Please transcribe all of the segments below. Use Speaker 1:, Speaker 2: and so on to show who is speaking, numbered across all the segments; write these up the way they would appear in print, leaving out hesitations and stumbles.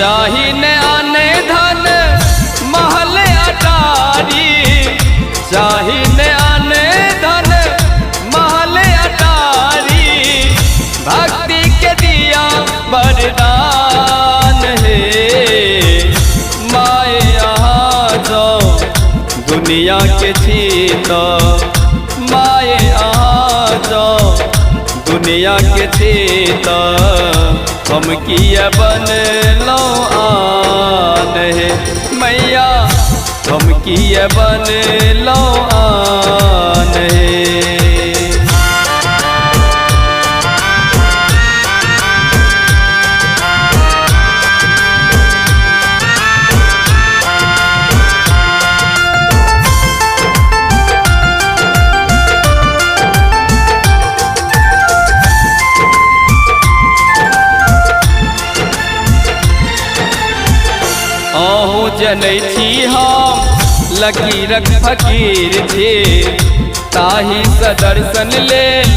Speaker 1: चाही न आने धन महल अटारी, चाही न आने धन महल अटारी, भक्ति के दिया वरदान है। माए यहाँ जाओ दुनिया के छीता, माए यहाँ जाओ दुनिया के छीता, हम किया बन लो आन है मैया, हम किया बन लो आन है। आहू जनै छी हम लकीरक फकीर छी, ताही स दर्शन लेल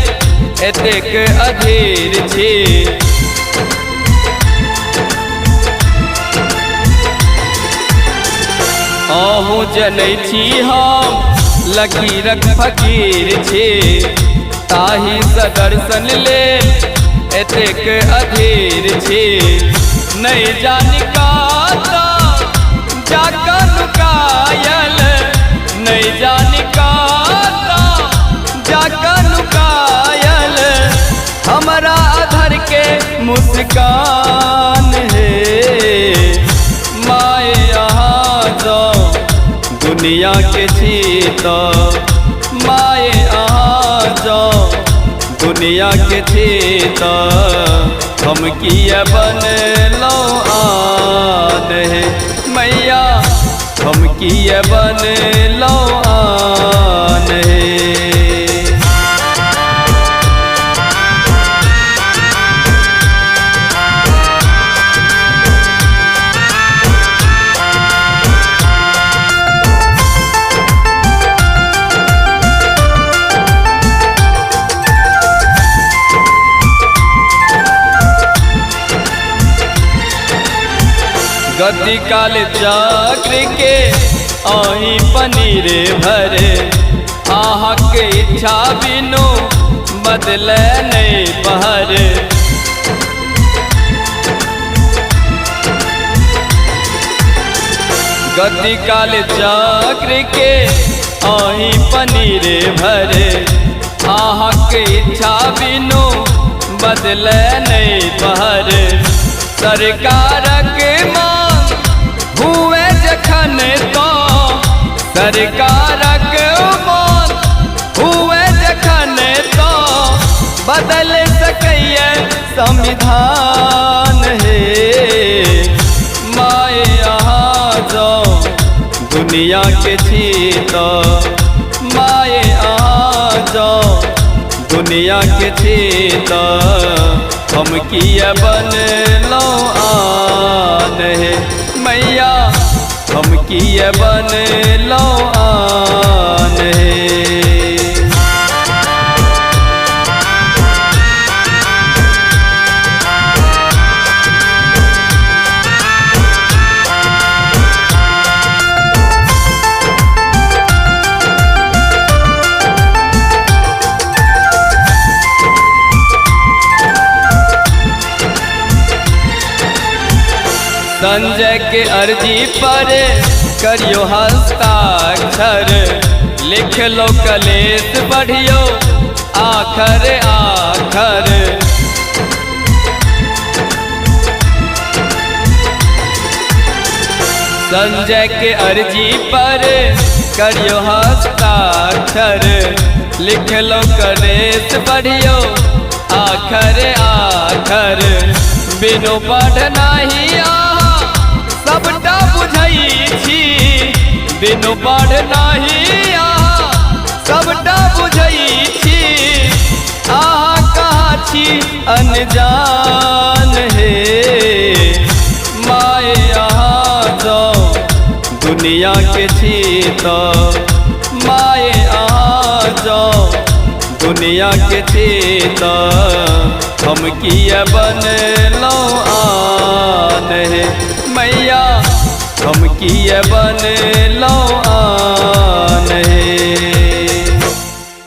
Speaker 1: एतेक अधीर छी। आहू जनै छी हम लकीरक फकीर छी, ताही स दर्शन लेल एतेक अधीर छी। नहीं जानी काता जाकर लुकायल, नहीं जानी काता जाकर लुकायल, हमारा अधर के मुस्कान है। माए यहाँ जाओ दुनिया के छीता, माए यहाँ जाओ दुनिया के छीता, हम किया बन लो आन है मैया, हम किया बन लो आन है। गद्दी काल चक्र के आही पनीर भरे, आहा के इच्छा बिनु बदले नहीं बहर। गद्दी काल चक्र के आही पनीर भरे, आहा के इच्छा बिनु बदले नहीं बहर। सरकारक मांग हुए जखन तो, सरकारक मांग हुए जखन तो, बदल सकैए संविधान है। माए यहाँ जाओ दुनिया के छीता, माए यहाँ जाओ दुनिया के छीता, हम किया बन लो आन है मैया, हम किया बन लो आन है। संजय के अर्जी पर करियो हस्ताक्षर, लिख लो कलेश बढ़ियो आखर आखर। संजय के अर्जी पर करियो हस्ताक्षर, लिख लो कलेश बढ़ियो आखर आखर। बिनु पढ़ना ही सबटा बुझई छी, बिनु पढ़ना ही सबटा बुझई छी। आहा कहाँ छी अनजान है, माए यहाँ जाओ दुनिया के छीता, माए यहाँ जाओ दुनिया के छीता, हम किया बन लो आन है किए बनलौ